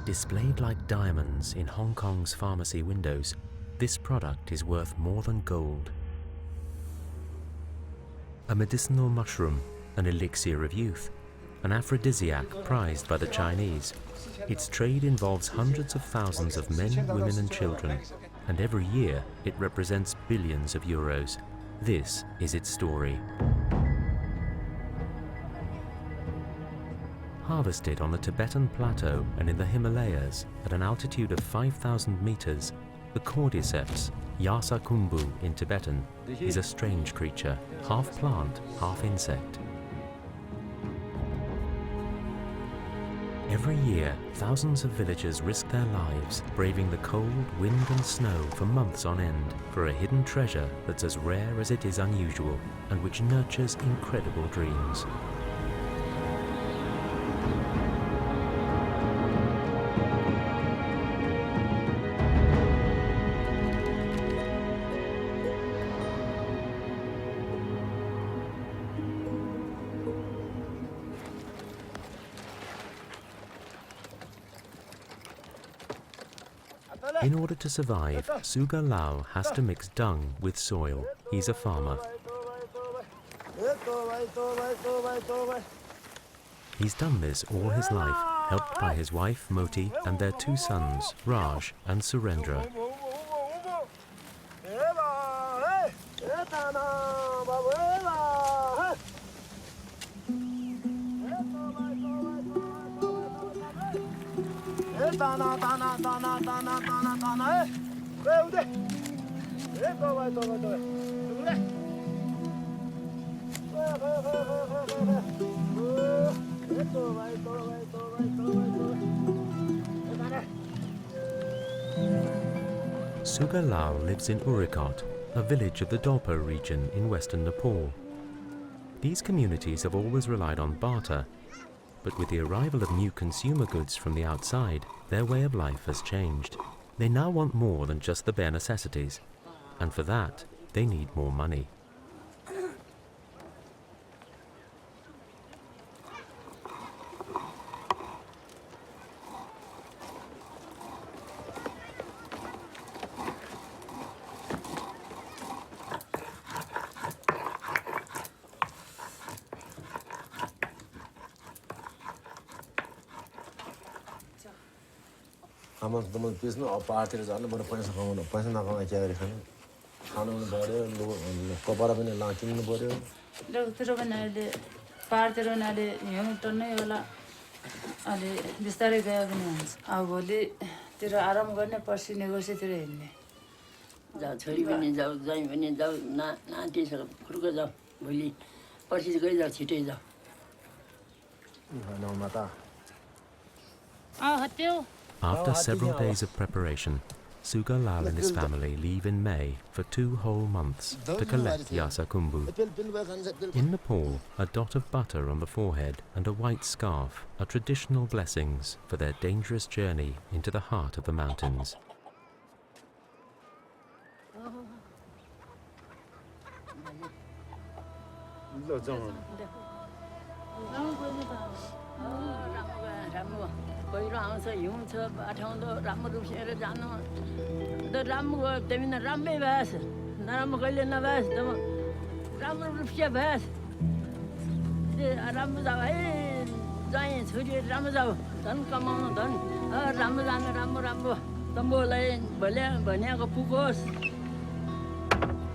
Displayed like diamonds in Hong Kong's pharmacy windows, this product is worth more than gold. A medicinal mushroom, an elixir of youth, an aphrodisiac prized by the Chinese. Its trade involves hundreds of thousands of men, women and children, and every year it represents billions of euros. This is its story. Harvested on the Tibetan plateau and in the Himalayas at an altitude of 5,000 meters, the cordyceps, Yarsagumba in Tibetan, is a strange creature, half plant, half insect. Every year, thousands of villagers risk their lives, braving the cold, wind and snow for months on end, for a hidden treasure that's as rare as it is unusual, and which nurtures incredible dreams. In order to survive, Suga Lau has to mix dung with soil. He's a farmer. He's done this all his life, helped by his wife Moti and their two sons, Raj and Surendra. Suga Lau lives in Urikot, a village of the Dolpo region in western Nepal. These communities have always relied on barter, but with the arrival of new consumer goods from the outside, their way of life has changed. They now want more than just the bare necessities, and for that, they need more money. After several days of preparation, Suga Lau and his family leave in May for 2 whole months to collect Yarsagumba. In Nepal, a dot of butter on the forehead and a white scarf are traditional blessings for their dangerous journey into the heart of the mountains.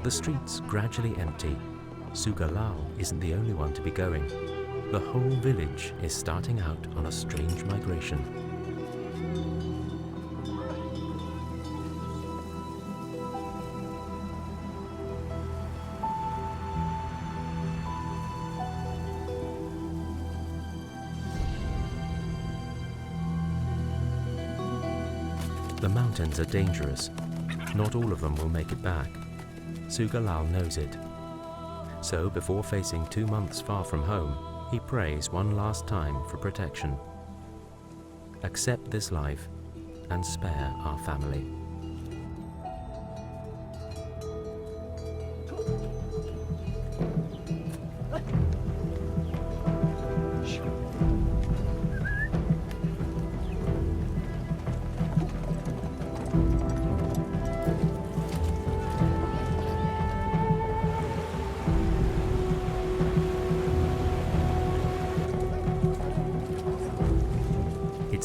The streets gradually empty. Suga Lau isn't the only one to be going. The whole village is starting out on a strange migration. The mountains are dangerous. Not all of them will make it back. Suga Lau knows it. So before facing 2 months far from home, he prays one last time for protection. Accept this life and spare our family.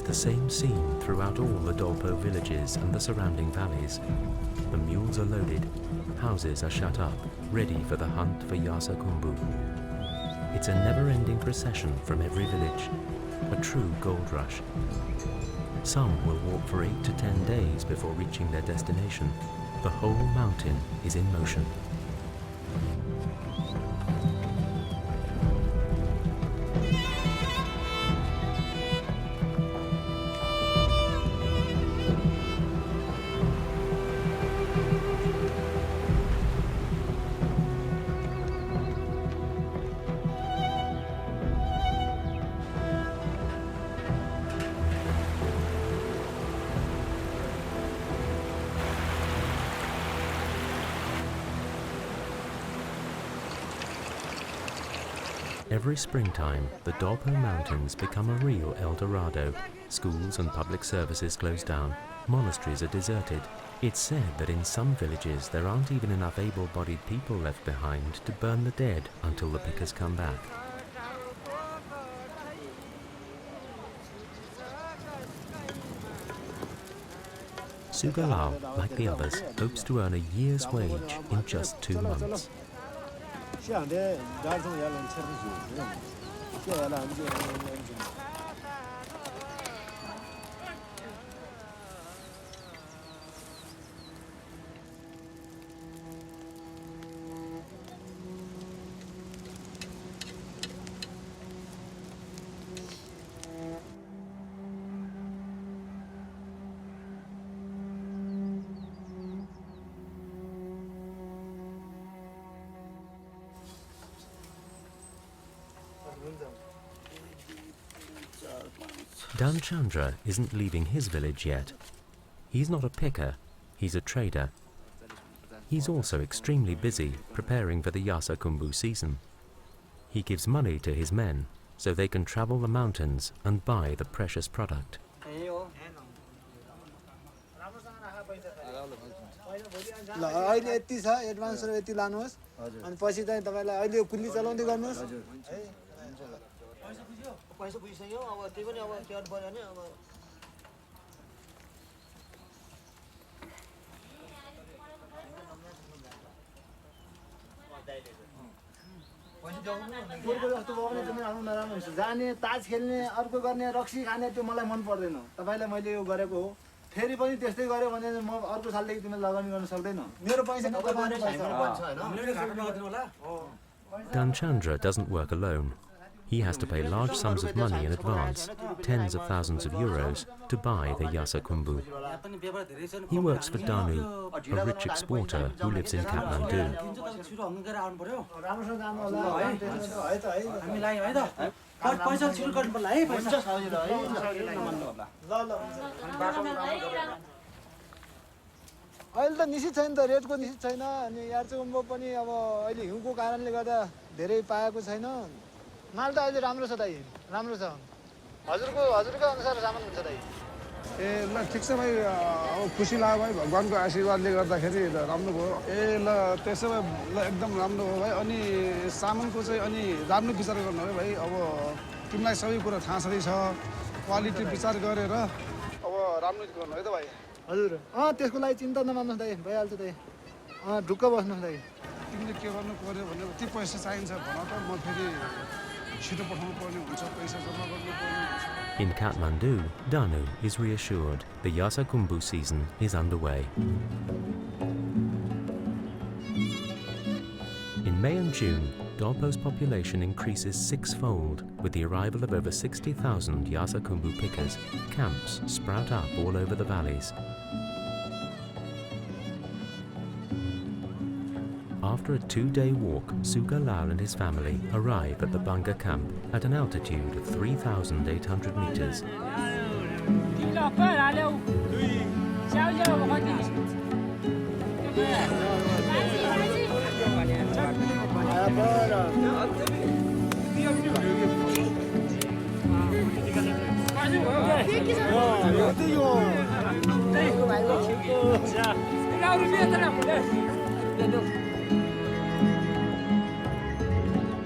the same scene throughout all the Dolpo villages and the surrounding valleys. The mules are loaded, houses are shut up, ready for the hunt for Yarsagumba. It's a never-ending procession from every village, a true gold rush. Some will walk for 8 to 10 days before reaching their destination. The whole mountain is in motion. Every springtime, the Dolpo Mountains become a real El Dorado. Schools and public services close down. Monasteries are deserted. It's said that in some villages there aren't even enough able-bodied people left behind to burn the dead until the pickers come back. Sugalal, like the others, hopes to earn a year's wage in just 2 months. Dan Chandra isn't leaving his village yet. He's not a picker, he's a trader. He's also extremely busy preparing for the Yarsagumba season. He gives money to his men so they can travel the mountains and buy the precious product. जाने ताज खेल्ने अर्को गर्ने रक्सी खाने त्यो मलाई मन पर्दैन तपाईलाई मैले यो गरेको हो फेरि पनि त्यस्तै गर्यो भने म अर्को सालदेखि तिमीले लगानी गर्न सक्दैन मेरो पैसा नपाउने Dan Chandra doesn't work alone. He has to pay large sums of money in advance, tens of thousands of euros, to buy the Yarsagumba. He works for Danu, a rich exporter who lives in Kathmandu. अहिले त निश्चित छैन त रेटको निश्चित छैन अनि यार्चगुम्बा पनि अब अहिले हिउँको कारणले गर्दा धेरै पाएको छैन माल त अहिले राम्रो छ दाइ राम्रो छ हजुरको अनुसार सामान हुन्छ दाइ ए ल ठीक छ भाइ अब खुसी लाग्यो भाइ भगवानको आशीर्वादले गर्दाखेरि राम्रो भयो ए ल त्यसो भए ल एकदम राम्रो हो भाइ अनि सामानको चाहिँ अनि राम्रो विचार गर्नु है भाइ अब तिमीलाई सबै कुरा थाहा छ क्वालिटी विचार गरेर अब राम्रो गर्नु है त भाइ हजुर त्यसको लागि चिन्ता नमान्नुहोस् दाइ भइहाल्छ दाइ ढुक्क बस्नुहोस् दाइ तिमीले के गर्नु पर्यो भने कति पैसा चाहिन्छ भन त म फेरि छिटो पठाउनु पर्ने हुन्छ पैसा जम्मा गर्नु पर्ने हुन्छ In Kathmandu, Danu is reassured the Yarsagumba season is underway. In May and June, Dolpo's population increases 6-fold with the arrival of over 60,000 Yarsagumba pickers. Camps sprout up all over the valleys. After a 2-day walk, Sugalal and his family arrive at the Banga camp at an altitude of 3,800 meters.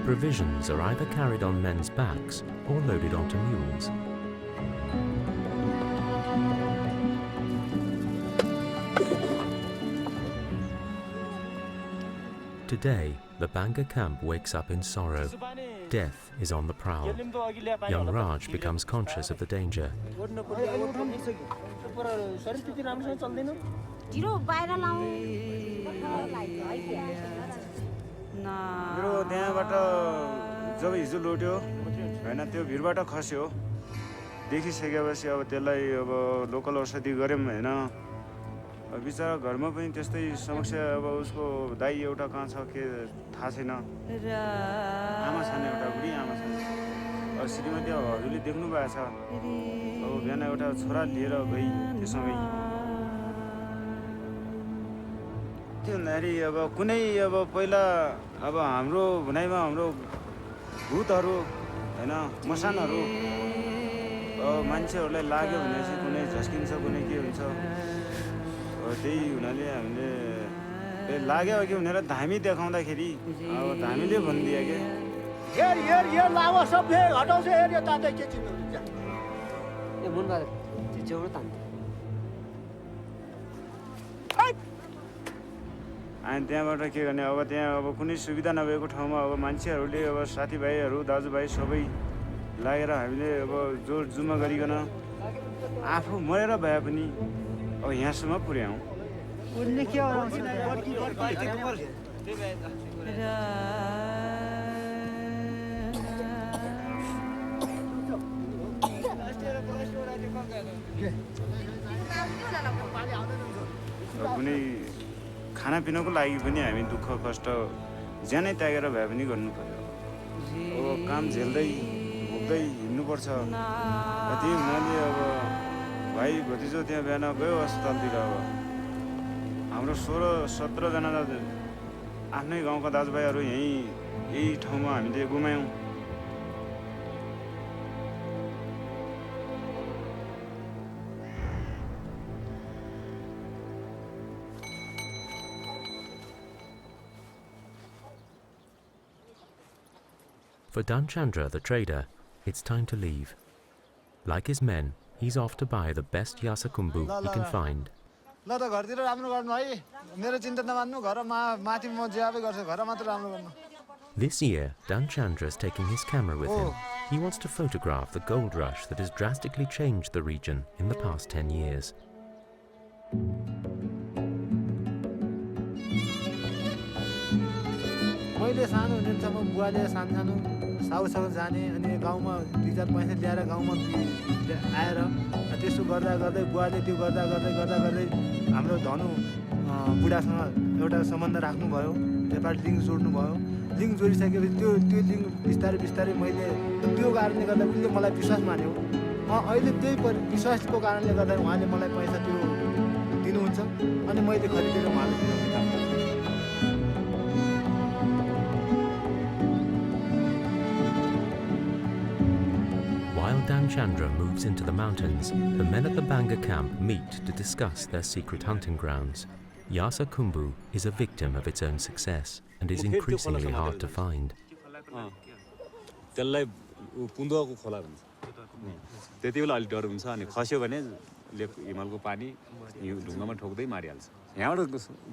Provisions are either carried on men's backs or loaded onto mules. Today, the Banga camp wakes up in sorrow. Death is on the prowl. Young Raj becomes conscious of the danger. जब हिजो लुट्यो हैन त्यो भिरबाट खस्यो देखिसकेपछि अब त्यसलाई अब local औषधि गर्यौं हैन बिचारा घरमा पनि त्यस्तै समस्या अब उसको दाइ एउटा कहाँ छ के थाहा छैन आमा छन् एउटा बुढी आमा छन् श्रीमती हजुरले देख्नु भएको छ अब बिहान एउटा छोरा लिएर गई त्यससँगै त्यो नारी अब कुनै अब पहिला अब हाम्रो भनाइमा हाम्रो भूतहरू हैन मसानहरू मान्छेहरूलाई लाग्यो भने चाहिँ कुनै झस्किन्छ कुनै के हुन्छ त्यही हुनाले हामीले लाग्यो कि भनेर धामी देखाउँदाखेरि अब धामीले भनिदियो के यार लावा सब हटाउँछ यो ताते के चिन्नु ए मन बारे जेउरो तान्थे अनि त्यहाँबाट के गर्ने अब त्यहाँ अब कुनै सुविधा नभएको ठाउँमा अब मान्छेहरूले अब साथीभाइहरू दाजुभाइ सबै लागेर हामीले अब जोड जुमा गरिकन आफू मरेर भए पनि अब यहाँसम्म पुर्यायौँ उनले के कुनै खानापिनाको लागि पनि हामी दुःख कष्ट ज्यानै त्यागेर भए पनि गर्नु पर्यो अब काम झेल्दै भोग्दै हिँड्नुपर्छ त्यही हुनाले अब भाइ भतिजो त्यहाँ बिहान गयो अस्पतालतिर अब हाम्रो 16-17 जना आफ्नै गाउँका दाजुभाइहरू यही ठाउँमा हामीले गुमायौँ For Danchandra, the trader, it's time to leave. Like his men, he's off to buy the best Yarsagumba he can find. ल त घरतिर राम्रो गर्नु है मेरो चिन्ता नमान्नु घरमा माथि म ज्याबै गर्छु घर मात्र राम्रो गर्नु This year, Danchandra is taking his camera with him. He wants to photograph the gold rush that has drastically changed the region in the past 10 years. मैले सानो हुनेसम्म बुवाले सानो साउसाउ जाने अनि गाउँमा 2-4 पैसा ल्याएर गाउँमा आएर त्यसो गर्दा गर्दै बुवाले त्यो गर्दा गर्दै हाम्रो धनु बुढासँग एउटा सम्बन्ध राख्नुभयो नेपाल लिङ्क जोड्नुभयो लिङ्क जोडिसकेपछि त्यो लिङ्क बिस्तारै मैले त्यो कारणले गर्दा उनले मलाई विश्वास मान्यो अहिले त्यही विश्वासको कारणले गर्दा उहाँले मलाई पैसा त्यो दिनुहुन्छ अनि मैले खरिदेर उहाँलाई दिनुहुन्छ While Danchandra moves into the mountains, the men at the Banga camp meet to discuss their secret hunting grounds. Yarsagumba is a victim of its own success and is increasingly hard to find. त्यसलाई पुन्दको खोला भन्छ त्यतिबेला अलि डर हुन्छ अनि खस्यो भने हिमालको पानी ढुङ्गामा ठोक्दै मारिहाल्छ यहाँबाट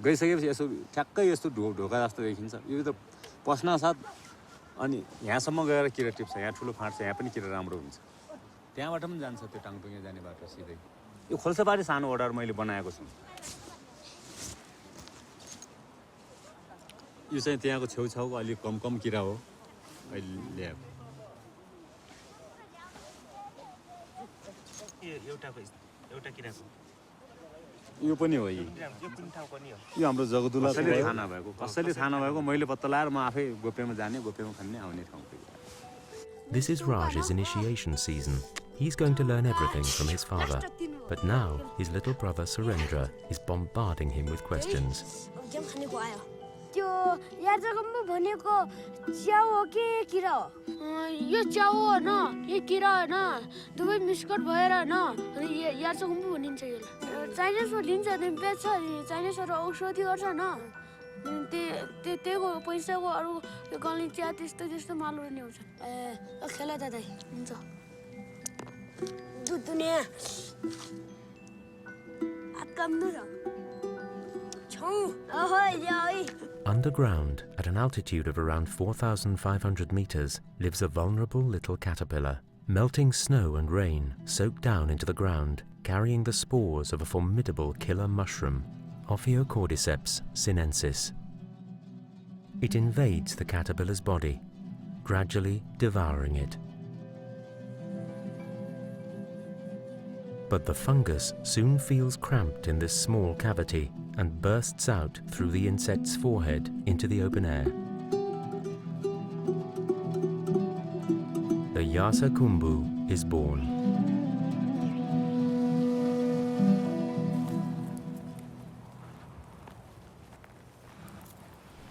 गइसकेपछि यसो ठ्याक्कै यस्तो ढोका जस्तो देखिन्छ यो त पस्न साथ अनि यहाँसम्म गएर किरा टिप्छ यहाँ ठुलो फाँट छ यहाँ पनि किरा राम्रो हुन्छ त्यहाँबाट पनि जान्छ त्यो टाङटुङ्गे जाने बाटो सिधै यो खोल्साबारी सानो ओडार मैले बनाएको छु यो चाहिँ त्यहाँको छेउछाउको अलि कम किरा हो अहिले ल्याएको एउटा किराको यो पनि हो यो हाम्रो जगदुला कसैले थाहा नभएको मैले पत्ता लाएर म आफै गोप्यमा जाने गोप्यमा खन्ने आउने ठाउँ This is Raj's initiation season. He's going to learn everything from his father. But now, his little brother Surendra is bombarding him with questions. त्यो यार्जागम्बा भनेको च्याउ हो कि किरा हो यो च्याउ हो न यो किरा हो न दुवै मिक्सकट भएर न यार्जागम्बा भनिन्छ यसलाई चाइनिजमा लिन्छ अनि बेच्छ अनि चाइनिजहरू औषधि गर्छ न त्यहीको पैसाको अरू यो गल्ने चिया त्यस्तो मालहरू नि आउँछ खेला दादा हुन्छ दुध दुनिया आकाम दुध छौ ओहो याइ Underground, an altitude of around 4,500 meters lives a vulnerable little caterpillar. Melting snow and rain soak down into the ground, carrying the spores of a formidable killer mushroom, Ophiocordyceps sinensis. It invades the caterpillar's body, gradually devouring it. But the fungus soon feels cramped in this small cavity and bursts out through the insect's forehead into the open air. The Yarsagumba is born.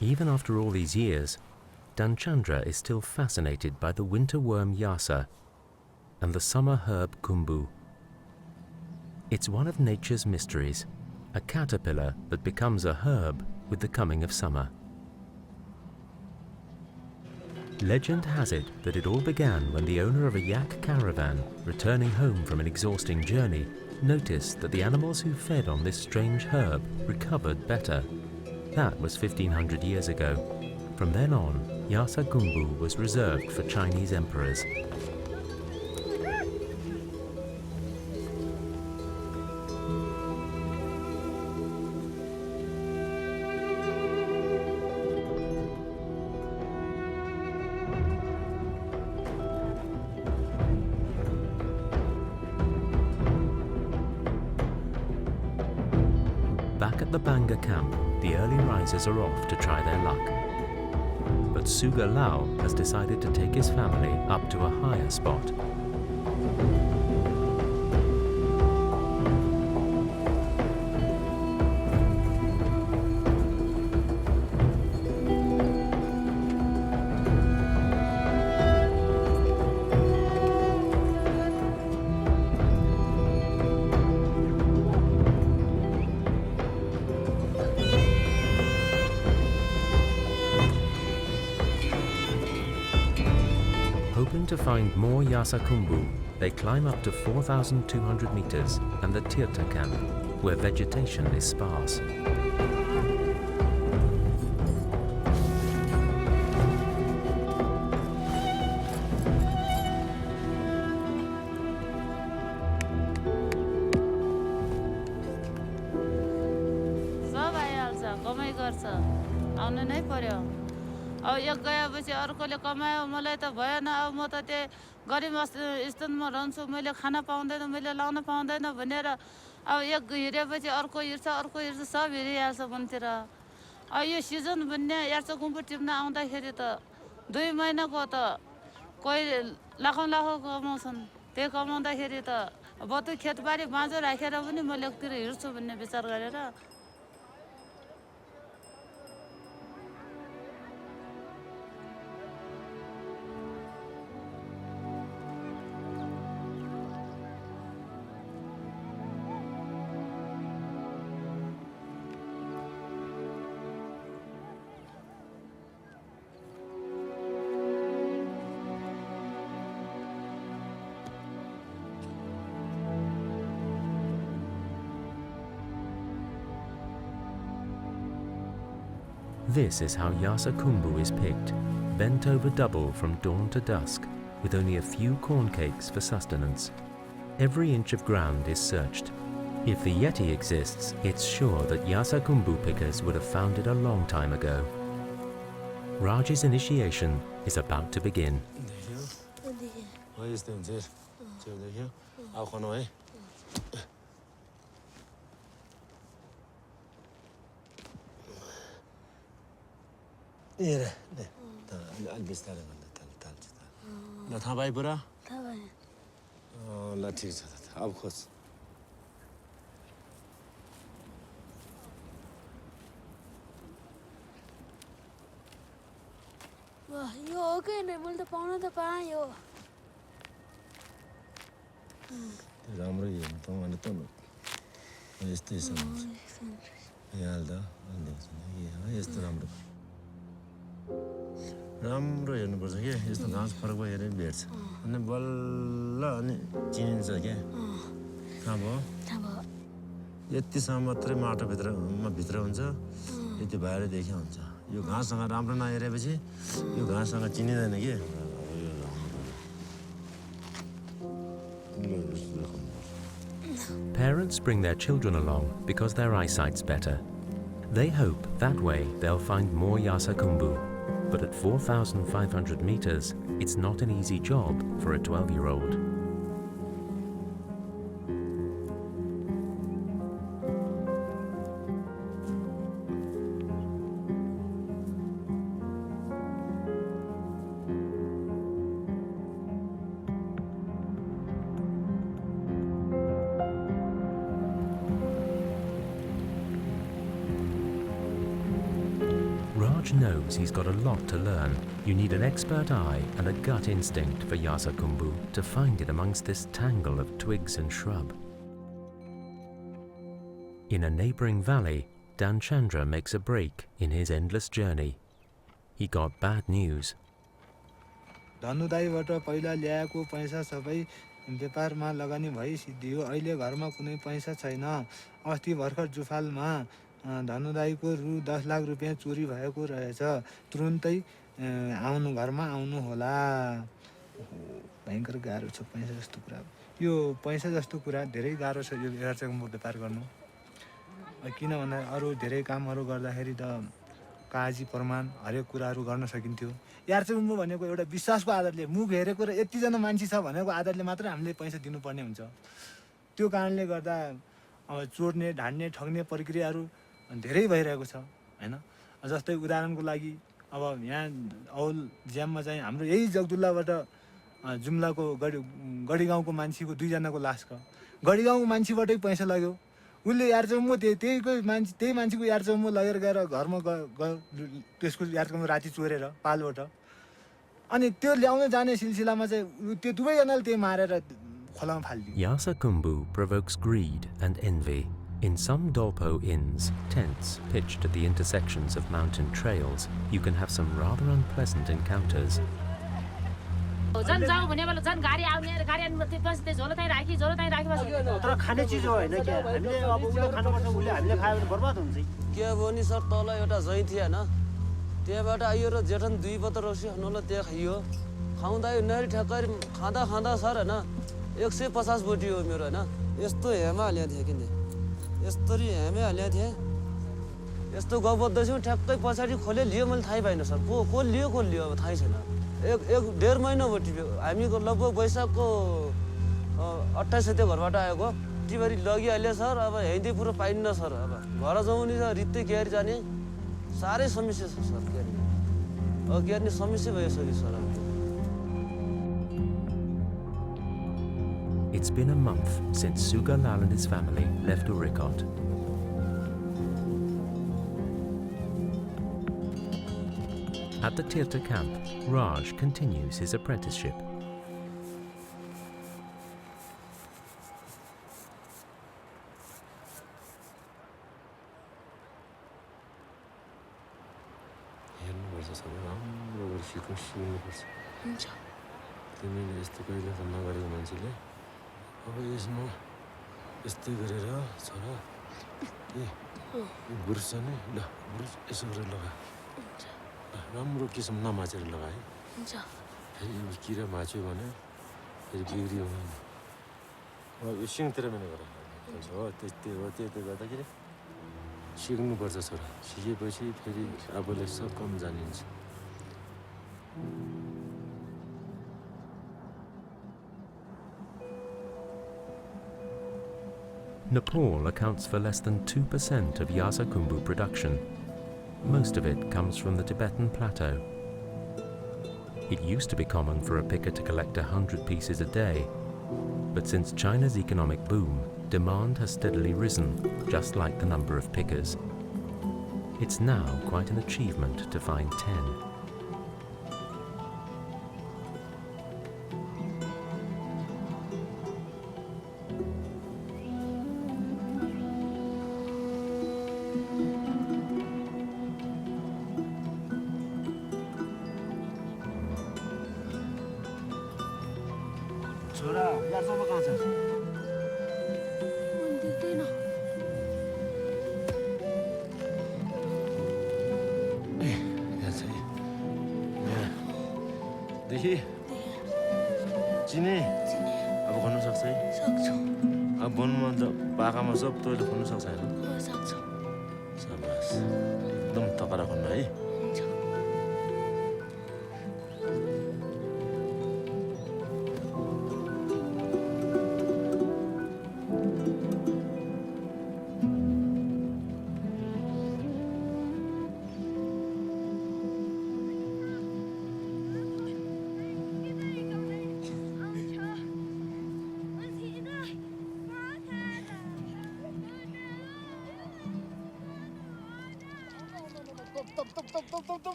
Even after all these years, Danchandra is still fascinated by the winter worm Yarsa and the summer herb kumbu. It's one of nature's mysteries, a caterpillar that becomes a herb with the coming of summer. Legend has it that it all began when the owner of a yak caravan, returning home from an exhausting journey, noticed that the animals who fed on this strange herb recovered better. That was 1,500 years ago. From then on, Yarsagumba was reserved for Chinese emperors. Back at the Banga camp, the early risers are off to try their luck. But Suga Lau has decided to take his family up to a higher spot. Hoping to find more Yarsagumba, they climb up to 4,200 meters and the Tirta camp, where vegetation is sparse. अब एक गएपछि अर्कोले कमायो मलाई त भएन अब म त त्यो गरिब स्थानमा रहन्छु मैले खाना पाउँदैन मैले लाउन पाउँदैन भनेर अब एक हिँडेपछि अर्को हिँड्छ सब हिँडिहाल्छ वनतिर अब यो सिजन भन्ने यार्सगुम्बा टिप्न आउँदाखेरि त 2 महिनाको त कोही लाखौँ कमाउँछन् त्यही कमाउँदाखेरि त बतु खेतबारी बाँझो राखेर पनि म लेकतिर हिँड्छु भन्ने विचार गरेर This is how Yarsagumba is picked, bent over double from dawn to dusk, with only a few corn cakes for sustenance. Every inch of ground is searched. If the Yeti exists, it's sure that Yarsagumba pickers would have found it a long time ago. Raj's initiation is about to begin. वाह यो okay नै मैले त pound त पायो राम्रो हेर्नु त भने त यस्तै छ यहाँ हाल्दा यस्तो राम्रो राम्रो हेर्नुपर्छ के यस्तो घाँस फरक भयो हेरेर भेट्छ अनि बल्ल अनि चिनिन्छ के थाहा भयो यतिसम्म मात्रै माटोभित्र हुन्छ यति भएर देखिया हुन्छ यो घाँससँग राम्रो नहेरेपछि यो घाँससँग चिनिदैन के Parents bring their children along because their eyesight's better. They hope that way they'll find more Yarsagumba, but at 4,500 meters, it's not an easy job for a 12-year-old. Raj knows he's got a lot to learn. You need an expert eye and a gut instinct for Yarsagumba to find it amongst this tangle of twigs and shrub. In a neighboring valley, Dan Chandra makes a break in his endless journey. He got bad news. धनुदाईबाट पहिला ल्याएको पैसा सबै व्यापारमा लगानी भइसिद्धियो अहिले घरमा कुनै पैसा छैन अस्ति भर्खर जुफालमा धनुदाईको रु 10 लाख रुपैयाँ चोरी भएको रहेछ तुरुन्तै आउनु घरमा आउनु होला भयंकर गाह्रो छ पैसा जस्तो कुरा यो पैसा जस्तो कुरा धेरै गाह्रो छ यो यार्चगम्बो व्यापार गर्नु किन भन्दा अरु धेरै कामहरु गर्दाखेरि त काजी प्रमाण हरेक कुराहरु गर्न सकिन्थ्यो यार्चगम्बो भनेको एउटा विश्वासको आधारले मुख हेरेको र यति जना मान्छे छ भनेको आधारले मात्र हामीले पैसा दिनुपर्ने हुन्छ त्यो कारणले गर्दा अब चोर्ने ढाड्ने ठग्ने प्रक्रियाहरु धेरै भइरहेको छ हैन जस्तै उदाहरणको लागि अब यहाँ औल ज्याममा चाहिँ हाम्रो यही जगदुल्लाबाट जुम्लाको गडी गाउँको मान्छेको 2 जनाको लास छ गडी गाउँको मान्छेबाटै पैसा लाग्यो उले यार्चगम्बो त्यही मान्छेको यार्चगम्बो लगेर गएर घरमा त्यसको यार्चगम्बो राति चोरेर पालबाट अनि त्यो ल्याउन जाने सिलसिलामा चाहिँ त्यो दुवै जनाले त्यही मारेर खोलामा फाल्दियो Yarsagumba provokes greed and envy. In some Dolpo inns, tents pitched at the intersections of mountain trails, you can have some rather unpleasant encounters. जन जाऊ भने बेला जन गाडी आउने गाडी आउने पछि त्यो झोलो चाहिँ राखी तर खाने चीज हो हैन के हामीले अब उले खानुपर्छ उले हामीले खायो भने बर्बाद हुन्छ के भने सर तल एउटा जै थियो हैन त्यहाँबाट आइयो र जेठन 2 पत्र रसी हनले त्यो खाइयो खाउँदा यो नरी ठक्कर खाँदा खाँदा सर हैन 150 बोटी हो मेरो हैन यस्तो हेमा हाल्या थियो किन यस्तरी हेमे हाल्या थिए यस्तो गबद्दैछु ठ्याक्कै पछाडी खोले लियो मैले थाहै पाइन सर को लियो अब थाहै छैन एक 1.5 महिना बोटी हामीको लगभग वैशाखको 28 त्यो घरबाट आएको टिबरी लगिहाल्यो सर अब हेइदै पुरो पाइन्न सर अब घर जाउनी छ रित्ते केरी जाने सारै समस्या छ सर केरी केरी समस्या भइसक्यो sir It's been a month since Sugalal and his family left Urikot. At the Tirta camp, Raj continues his apprenticeship. अब यसमा यस्तै गरेर छोरा ए बुर्स नि ल बुर्स यसो गरेर लगा राम्रो किसिम नमाचेर लगा है हुन्छ फेरि किरा माच्यो भने फेरि बिग्रियो भने अब यो सिङतिर पनि गर हो त्यस्तै हो त्यही गर्दाखेरि सिक्नुपर्छ छोरा सिकेपछि फेरि आफूले सब कम जानिन्छ Nepal accounts for less than 2% of Yarsagumba production. Most of it comes from the Tibetan plateau. It used to be common for a picker to collect 100 pieces a day, but since China's economic boom, demand has steadily risen, just like the number of pickers. It's now quite an achievement to find 10. छोरा यार्चगम्बा कहाँ छ देख्दैन देखि चिने अब खन्नु सक्छ है सक्छु अब वनमा पाखामा सब तैँले खन्नु सक्छ होइन सक्छु साबास एकदम तकरा खन्नु है हुन्छ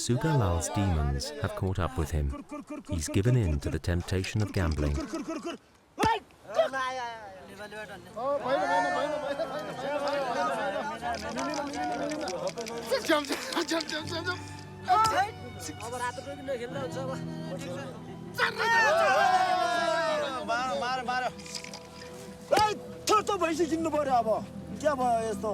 Sugalal's demons have caught up with him. He's given in to the temptation of gambling. भैँसी किन्नु पर्यो अब के भयो यस्तो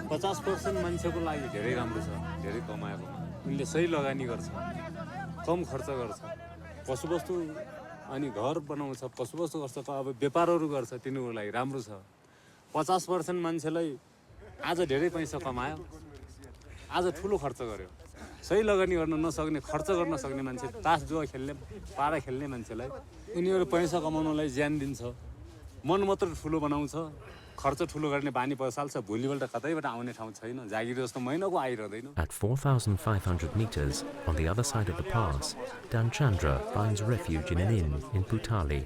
पचास % मान्छेको लागि धेरै राम्रो छ धेरै कमाएको उनले सही लगानी गर्छ कम खर्च गर्छ पशुवस्तु अनि घर बनाउँछ पशुवस्तु गर्छ अब व्यापारहरू गर्छ तिनीहरूको लागि राम्रो छ 50% मान्छेलाई आज धेरै पैसा कमायो आज ठुलो खर्च गर्यो सही लगानी गर्न नसक्ने खर्च गर्न सक्ने मान्छे तास जुवा खेल्ने पारा खेल्ने मान्छेलाई उनीहरू पैसा कमाउनलाई ज्यान दिन्छ मन मात्र ठुलो बनाउँछ खर्च ठुलो गर्ने बानी पसाल्छ भोलिपल्ट कतैबाट आउने ठाउँ छैन जागिर जस्तो महिनाको आइरहदैन At 4,500 meters on the other side of the pass, Danchandra finds refuge in an inn in Putali.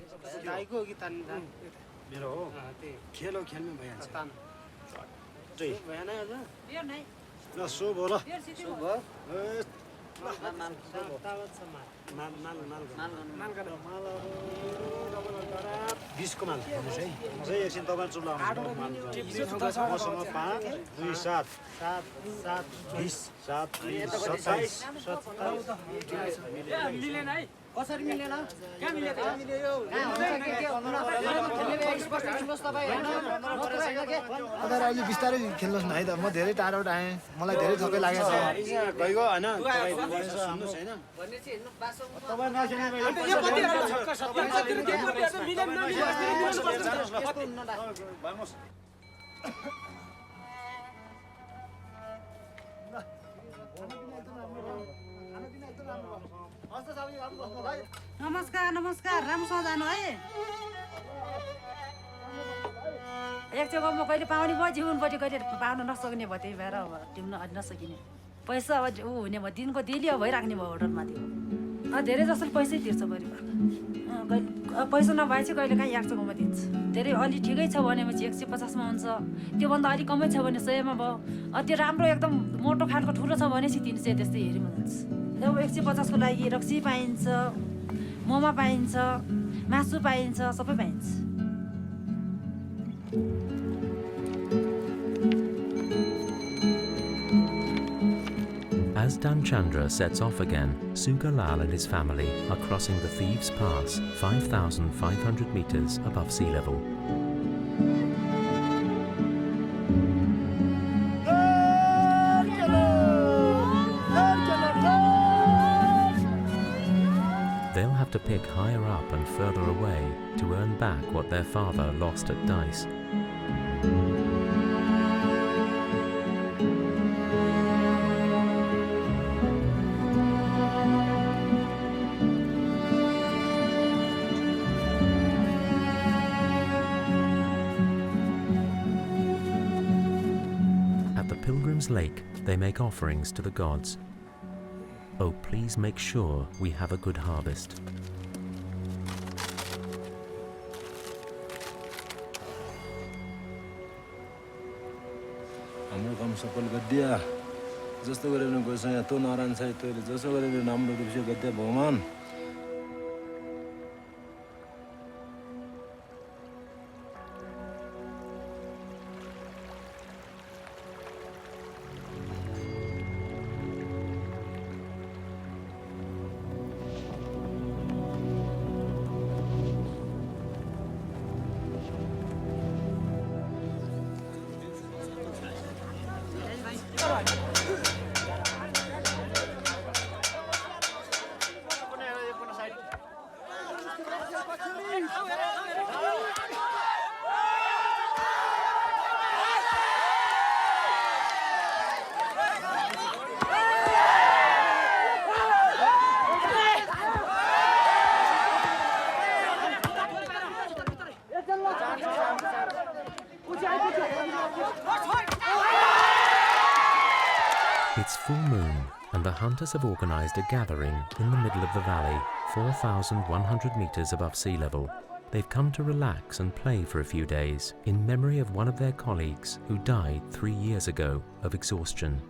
बिसको माल एकछिन तपाईँ चुल्ला मसँग 5 2 7 20 7 27 मिलेन है कसरी मिलेन कहाँ मिलेको तपाईहरु अहिले बिस्तारै खेल्नुहोस् न है त म धेरै टाढोबाट आएँ मलाई धेरै थकै लागेको छ गइगयो हैन तपाईँ नमस्कार नमस्कार राम्रोसँग जानु है एक जग्गा म कहिले पाउने भयो जीवनपट्टि कहिले पाउन नसक्ने भयो त्यही भएर अब टिप्न नसकिने पैसा अब ऊ हुने भयो दिनको डेली भइराख्ने भयो होटलमा त्यो धेरै जसोले पैसै तिर्छ परिवार पैसा नभए चाहिँ कहिले काहीँ यार्सगुम्बा दिन्छ धेरै अलि ठिकै छ भनेपछि 150मा हुन्छ त्योभन्दा अलिक कमै छ भने 100मा भयो त्यो राम्रो एकदम मोटो खालको ठुलो छ भने चाहिँ 300 त्यस्तै हेरीमा जान्छ अब 150 को लागि रक्सी पाइन्छ मोमा पाइन्छ मासु पाइन्छ सबै पाइन्छ As Danchandra sets off again, Sugalal and his family are crossing the Thieves Pass, 5,500 meters above sea level. They'll have to pick higher up and further away to earn back what their father lost at dice. Lake, they make offerings to the gods. Oh, please make sure we have a good harvest. हाम्रो काम सफल गरिदिया जस्तो गरेर गएछ यहाँ तँ नारायण छ तैँले जसो गरेर राम्रो रूपसे गद्दे भगवान It's full moon, and the hunters have organized a gathering in the middle of the valley, 4,100 meters above sea level. They've come to relax and play for a few days in memory of one of their colleagues who died 3 years ago of exhaustion.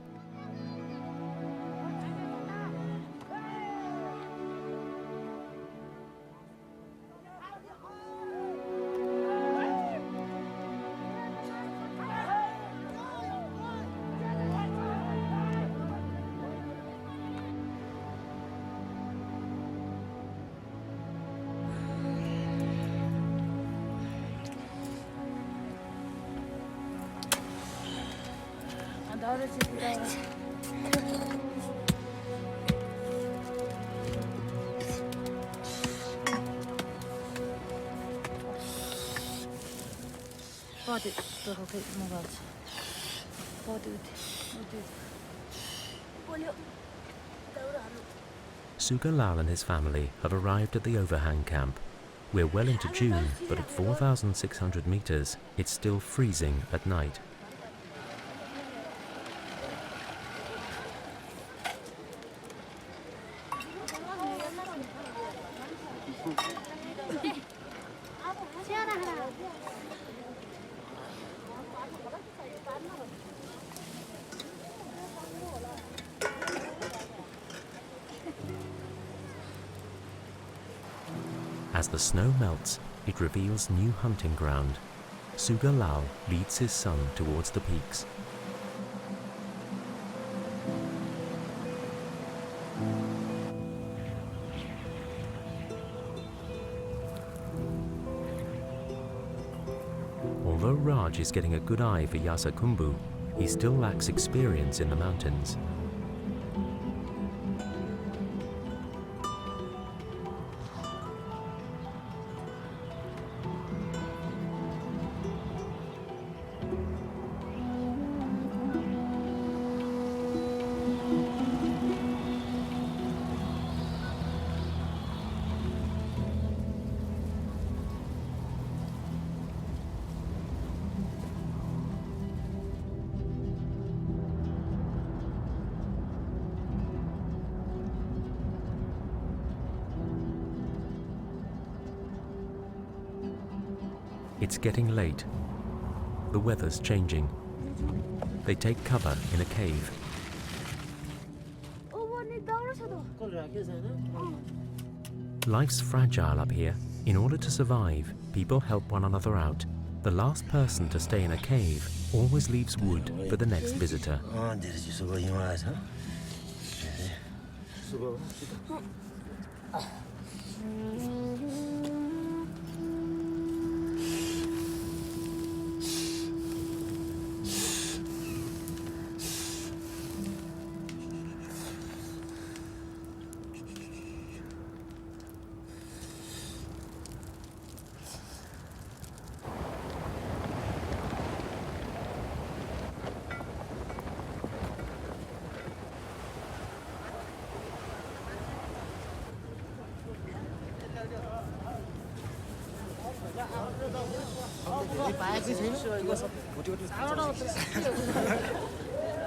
Sugalal and his family have arrived at the overhang camp. We're well into June, but at 4,600 meters, it's still freezing at night. As the snow melts, it reveals new hunting ground. Sugalal leads his son towards the peaks. Although Raj is getting a good eye for Yarsagumba, he still lacks experience in the mountains. It's getting late. The weather's changing. They take cover in a cave. Life's fragile up here. In order to survive, people help one another out. The last person to stay in a cave always leaves wood for the next visitor.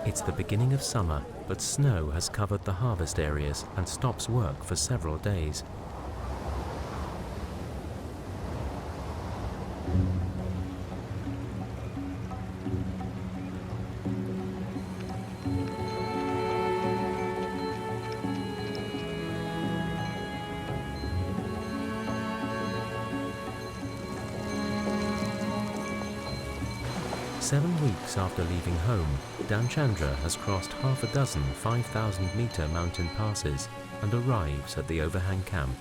It's the beginning of summer, but snow has covered the harvest areas and stops work for several days. 7 weeks after leaving home, Danchandra has crossed half a dozen 5,000-meter mountain passes and arrives at the overhang camp.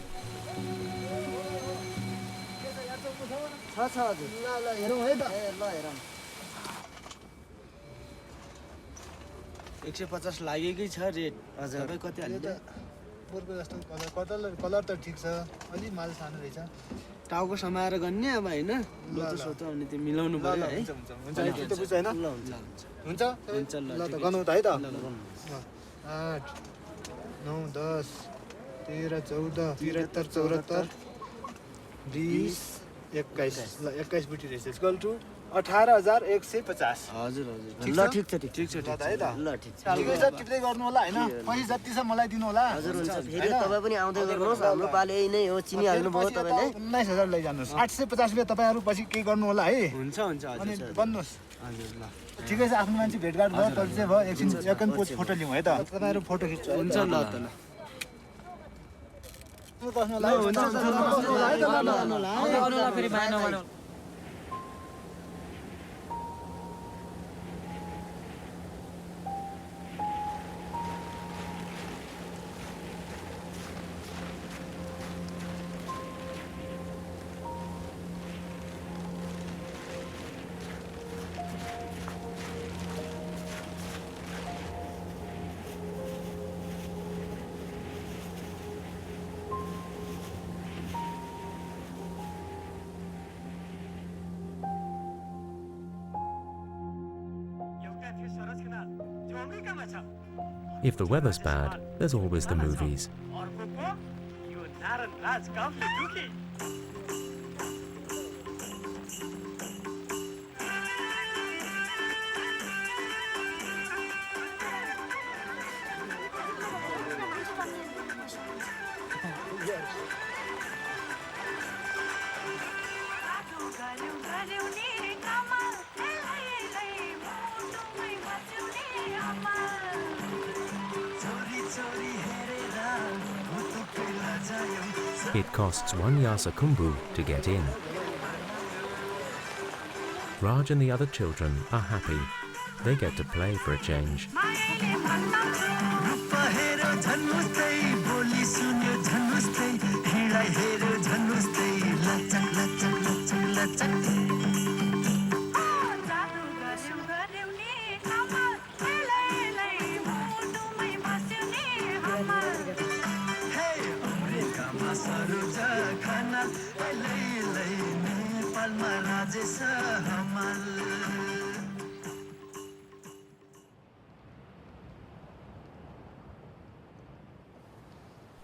Colour त ठिक छ अलि माल सानो रहेछ टाउको समाएर गर्ने अब हैन लोतो सोतो अनि त्यो मिलाउनु पर्यो है हुन्छ त्यो बुझ्छ हैन हुन्छ ल त गर्नु त है त 8 9 10 13 14 73 74 20 21 ल 21 बुटी रहेछ इक्वल टु 18,150 हजुर हजुर ल ठिक छ ल त है त ल ठिक छ ठिकै छ टिप्दै गर्नु होला हैन पैसा जति छ मलाई दिनु होला हजुर हुन्छ फेरि तपाई पनि आउँदै गर्नुहोस् हाम्रो पाले यही नै हो चिनी हाल्नु भयो तपाईले 19,000 लै जानुस् 850 रुपैयाँ तपाईहरु पछि के गर्नु होला है हुन्छ हुन्छ अनि हजुर बन्नुस् हजुर ल ठिकै छ आफ्नो मान्छे भेटघाट भयो परिचय भयो एकछिन फोटो लिउँ है त तपाईहरु फोटो खिच्छु हुन्छ ल त ल बस्नु होला हुन्छ फेरि bye नमानौ If the weather's bad, there's always the movies. It costs 1 Yarsagumba to get in. Raj and the other children are happy. They get to play for a change.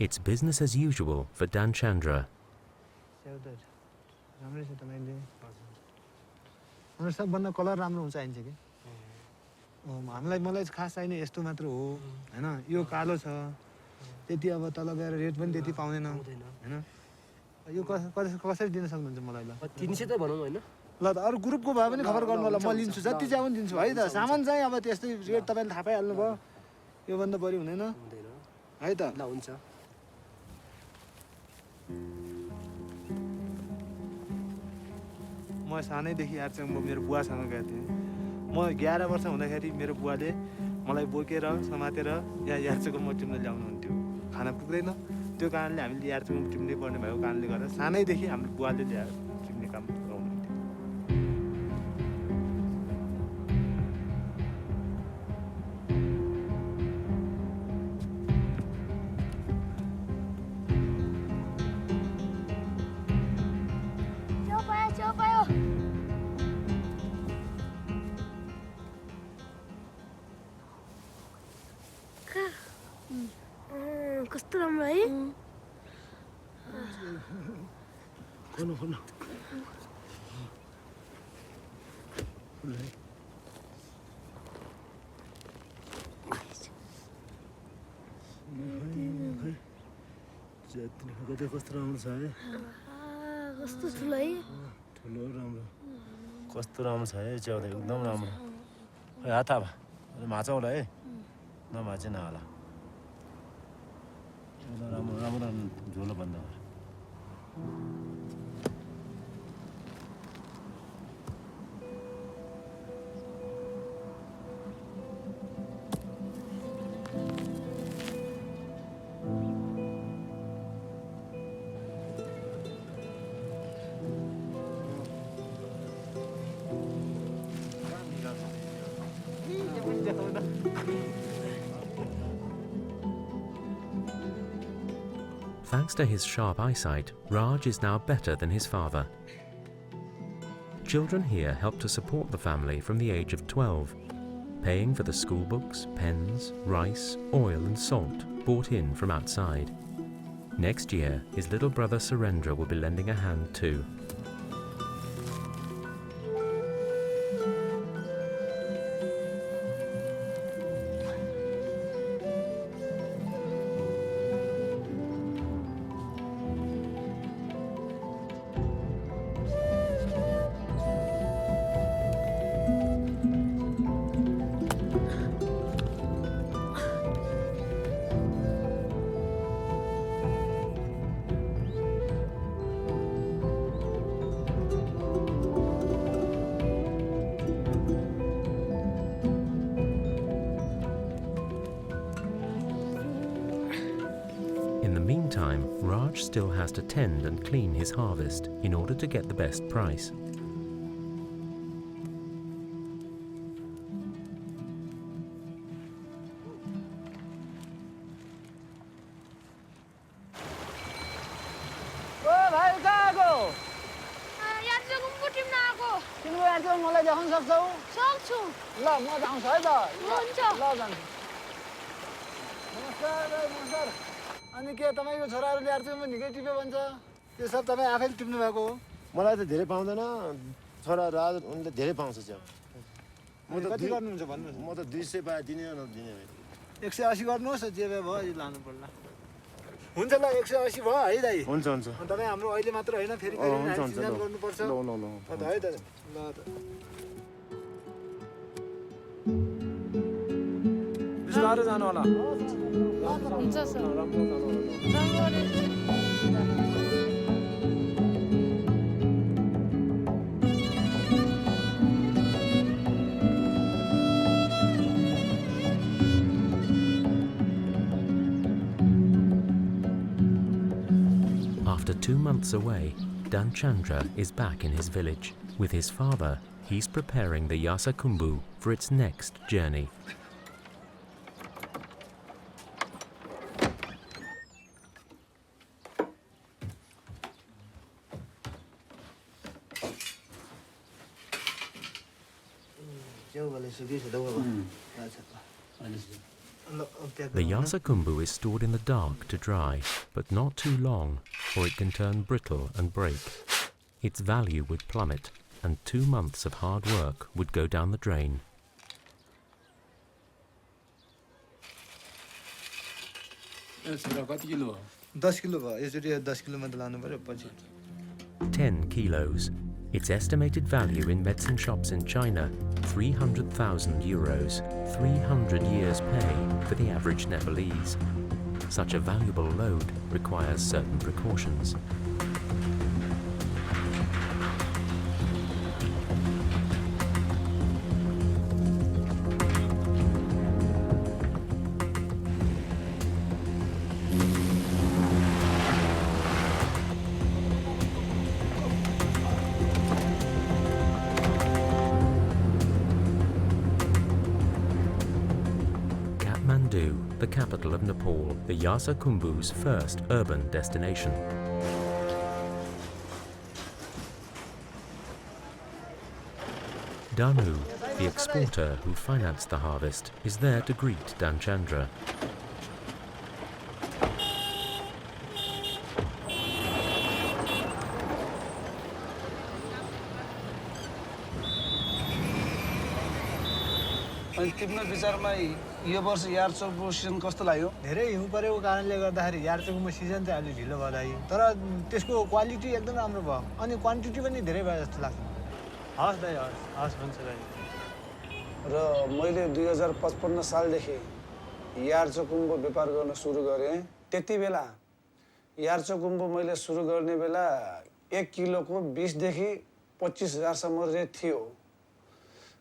It's business as usual for Danchandra. सबभन्दा colour राम्रो हुन्छ चाहिन्छ कि मलाई खास चाहिने यस्तो मात्र हो हैन यो कालो छ त्यति अब तल गएर रेट पनि त्यति पाउँदैन हैन यो कसरी दिन सक्नुहुन्छ मलाई ल 300 त भनौं हैन ल त अरु ग्रुपको भए पनि खबर गर्नु होला म लिन्छु जति चाहिँ पनि दिन्छु है त सामान चाहिँ अब त्यस्तै रेट तपाईले थाहा पाइहाल्नु भयो यो भन्दा बढी हुँदैन है त ल हुन्छ म सानैदेखि यारचम्ब मेरो बुवासँग गएको थिएँ म 11 वर्ष हुँदाखेरि मेरो बुवाले मलाई बोकेर समातेर यहाँ यारचम्ब टिप्न ल्याउनुहुन्थ्यो खाना पुग्दैन त्यो कारणले हामीले यारचम्ब टिप्नै पर्ने भएको कारणले गर्दा सानैदेखि हाम्रो बुवाले ल्याएर टिप्ने काम गराउनुहुन्थ्यो कस्तो राम्रो है खोल्नु कस्तो राम्रो छ है कस्तो ठुलो है ठुलो राम्रो कस्तो राम्रो छ है च्याउ एकदम राम्रो खै हात अब माछा होला है नमाचे नहोला राम्रो राम्रो झोलो बन्द गर Thanks to his sharp eyesight, Raj is now better than his father. Children here help to support the family from the age of 12, paying for the school books, pens, rice, oil and salt bought in from outside. Next year, his little brother Surendra will be lending a hand too. In the meantime, Raj still has to tend and clean his harvest in order to get the best price. यार्चगुम्बु टिप्न आएको तिम्रो यार्चगुम्बु मलाई देखाउन सक्छौ? सक्छु ल म जाउँछु है त। हुन्छ। ल जान्छु। नमस्कार दाइ, नमस्कार। अनि के तपाईँको छोराहरूले यार्चगुम्बु निकै टिप्यो भन्छ? त्यो सब तपाईँ आफैले टिप्नु भएको हो? मलाई त धेरै पाउँदैन, छोरा राज उनले धेरै पाउँछ च्याउ। कति गर्नुहुन्छ भन्नुहोस्? म त 200 पाए दिने हो नदिने हो। 180 गर्नुहोस्, जे भए भयो अहिले लानु पर्ला। हुन्छ ल 180 भयो है दाइ? हुन्छ हुन्छ। तपाईँ हाम्रो अहिले मात्र होइन फेरि फेरि हुन्छ हुन्छ सिजन गर्नुपर्छ। ल ल ल। है त। ल त। बिस्तारै जानु होला। हुन्छ सर। राम्रो जानु होला। After 2 months away, Danchandra is back in his village. With his father, he's preparing the Yarsagumba for its next journey. The Yarsagumba is stored in the dark to dry, but not too long, or it can turn brittle and break. Its value would plummet, and 2 months of hard work would go down the drain. कति kilo? 10 kilo भयो। यसरी 10 kilo मात्र लानु पर्यो पछि। 10 kilos. Its estimated value in medicine shops in China, 300,000 euros, 300 years' pay for the average Nepalese. Such a valuable load requires certain precautions. The capital of Nepal, the Yarsagumba's first urban destination. Danu, the exporter who financed the harvest, is there to greet Danchandra. अनि तिम्रो विचारमा यो वर्ष यार्चगुम्बु season कस्तो लाग्यो? धेरै हिउँ परेको कारणले गर्दाखेरि यार्चगुम्बु सिजन चाहिँ अलि ढिलो भयो तर त्यसको क्वालिटी एकदम राम्रो भयो अनि क्वान्टिटी पनि धेरै भयो जस्तो लाग्छ। हस् दाइ, हस् भन्छ दाइ। र मैले 2055 सालदेखि यार्चगुम्बु व्यापार गर्न सुरु गरेँ। त्यति बेला यार्चगुम्बु मैले सुरु गर्ने बेला 1 किलोको 20 देखि 25,000 सम्म रेट थियो।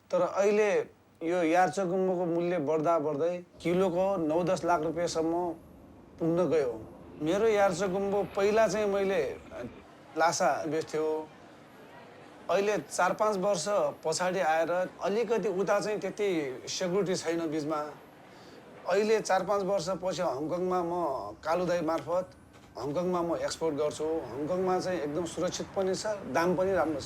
तर अहिले यो यार्चगुम्बुको मूल्य बढ्दा बढ्दै किलोको 9-10 लाख रुपैयाँसम्म पुग्न गयो। मेरो यार्चगुम्बु पहिला चाहिँ मैले लासा बेच्थ्यो। अहिले 4-5 वर्ष पछाडि आएर अलिकति उता चाहिँ त्यति सेक्युरिटी छैन बिचमा। अहिले 4-5 वर्षपछि हङकङमा म कालु दाइ मार्फत हङकङमा म एक्सपोर्ट गर्छु हङकङमा चाहिँ एकदम सुरक्षित पनि छ दाम पनि राम्रो छ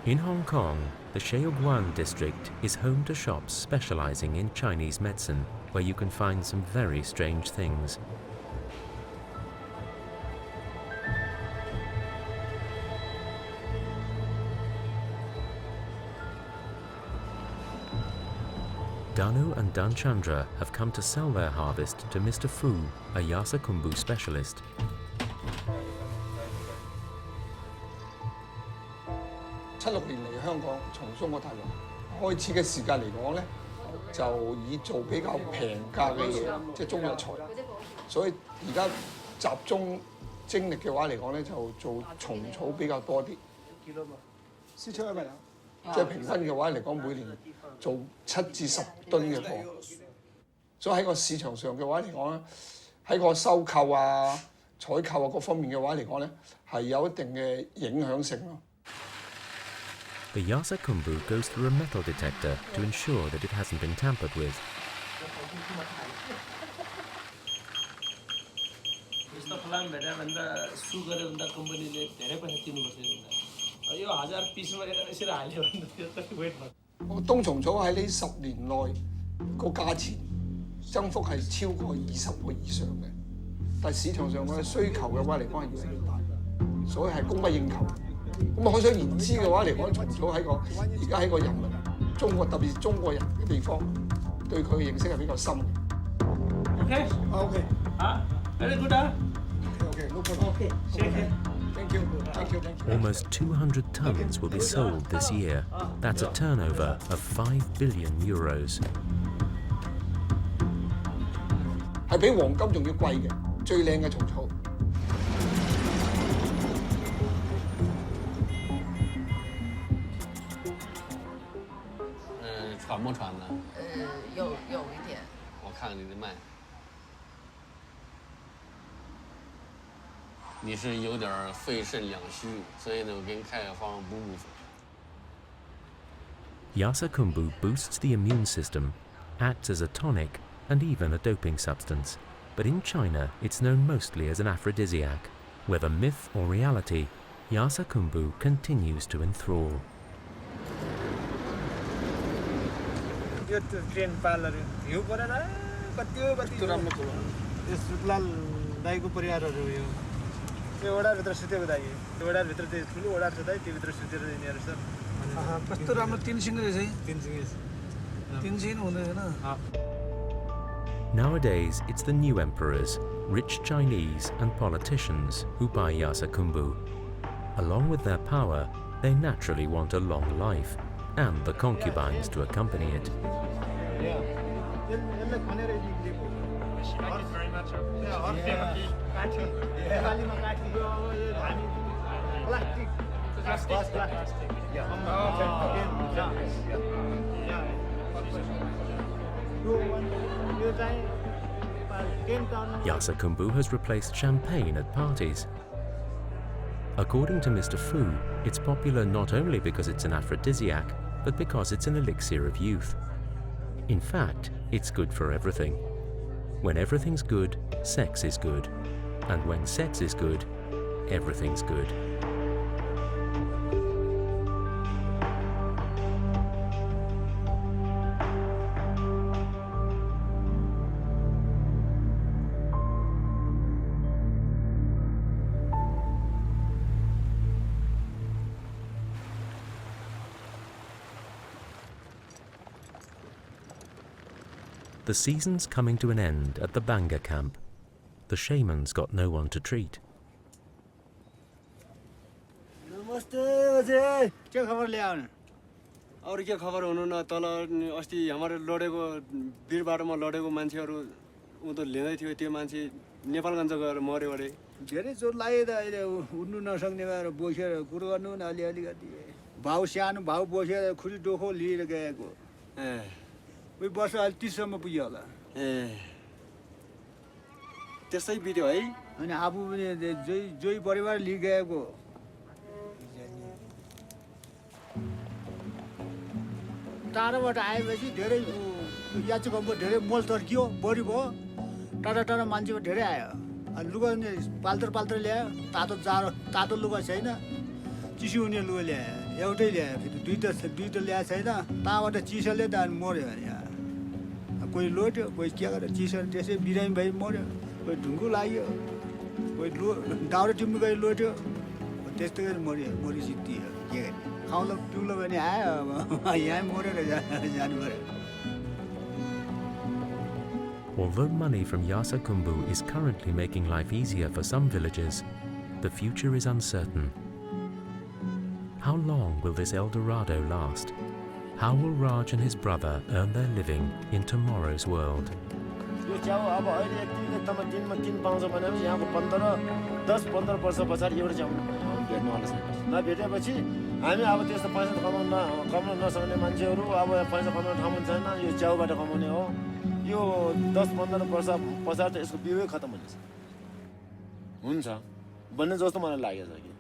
In Hong Kong, the Sheoguan district is home to shops specializing in Chinese medicine, where you can find some very strange things. Danu and Danchandra have come to sell their harvest to Mr. Fu, a Yarsagumba specialist.76年嚟香港從中國大陸開始嘅時間嚟講咧，就以做比較平價嘅嘢，即係中藥材。所以而家集中精力嘅話嚟講咧，就做蟲草比較多啲。市場係咪啊？即係平均嘅話嚟講，每年做7至10噸嘅貨。所以喺個市場上嘅話嚟講咧，喺個收購啊、採購啊各方面嘅話嚟講咧，係有一定嘅影響性咯。The Yarsagumba goes through a metal detector to ensure that it hasn't been tampered with. यस्तो फलाम भेट्यो भन्दा सु गऱ्यो भन्दा कम्पनीले धेरै पैसा तिर्नुपर्छ यो 1000 पिसमा यसरी हाल्यो भने त्यो त wait भयो冬蟲草喺呢10年內個價錢增幅係超過20倍以上嘅，但係市場上嘅需求嘅話嚟講係越嚟越大，所以係供不應求。咁可想而知嘅話嚟講，蟲草喺個而家喺個人民中國特別是中國人嘅地方，對佢嘅認識係比較深嘅。OK OK 啊 ，very good 啊。Okay, no problem. Okay. Thank you. Thank you. Almost 200 tons will be sold this year. That's a turnover of 5 billion euros. 係比黃金仲要貴嘅，最靚嘅蟲草。喘不喘呢？有一点。我看看你的脉。你是有点肺肾两虚，所以呢，我给你开个方补补。Yarsagumba boosts the immune system, acts as a tonic, and even a doping substance. But in China, it's known mostly as an aphrodisiac. Whether myth or reality, Yarsagumba continues to enthrall. Yo train parlour हिउँ परेन कति राम्रो कुरो यो सुकलाल दाईको परिवारहरू यो ओडारभित्र सुतेको दाई यो ओडारभित्र त्यो ठुलो ओडार छ दाई त्योभित्र सुतेर यिनीहरू छ कस्तो राम्रो तीन सिङ रहेछ है तीन सिङ हुँदैन। Nowadays, it's the new emperors, rich Chinese and politicians who buy Yarsagumba. Along with their power, they naturally want a long life, and the concubines to accompany it. Yarsagumba has replaced champagne at parties. According to Mr. Fu, it's popular not only because it's an aphrodisiac, but because it's an elixir of youth. In fact, it's good for everything. When everything's good, sex is good. And when sex is good, everything's good. The season's coming to an end at the Banga camp. The shaman's got no one to treat. नमस्ते अजय के खबर ल्याउनु अरु के खबर हुनु न तल अस्ति हाम्रो लडेको वीरबाटमा लडेको मान्छेहरु उ त लिँदै थियो त्यो मान्छे नेपालगञ्ज गएर मर्यो अरे धेरै जोर लाग्यो त अहिले उड्नु नसक्ने भएर बोसेर कुरो गर्नु न अलि गति भाउ सानो भाउ बोसेर खुरी डोखो लिएर गएको उही वर्ष अलि 30 सम्म पुग्यो होला त्यसै बित्यो है अनि आफू पनि जोई परिवार लिइ गएको टाढोबाट आएपछि धेरै याचुकम्बो धेरै मोल तर्कियो बढी भयो टाढा टाढा मान्छेको धेरै आयो लुगा पाल्तर ल्यायो तातो लुगा छैन चिसो हुने लुगा ल्यायो एउटै ल्यायो फेरि दुईटा ल्याएको छैन ताबाट चिसोले त अनि मऱ्यो अरे कोही लोट्यो कोही के गर्यो चिसो त्यसै बिरामी भई मऱ्यो कोही ढुङ्गो लाग्यो कोही दाउरा टिप्नु गयो लोट्यो त्यस्तो गरी मरि जित्तियो के गर्ने खाउलो पिउलो भने आयो अब यहाँ मरेर जानु पऱ्यो. Although money from Yarsagumba is currently making life easier for some villagers, the future is uncertain. How long will this El Dorado last? How will Raj and his brother earn their living in tomorrow's world? यो च्याउ अब अहिले यतिकै तमा दिनमा 3 पाउँछ भनेपछि यहाँको 10-15 वर्ष पछाडि एउटा च्याउ भेट्नुवाला छैन. नभेटेपछि हामी अब त्यस्तो पैसा कमाउन नसक्ने मान्छेहरू अब पैसा कमाउने ठाउँमा छैन यो च्याउबाट कमाउने हो. यो 10-15 वर्ष पछाडि त यसको बिउै खतम हुन्छ भन्ने जस्तो मलाई लागेको छ कि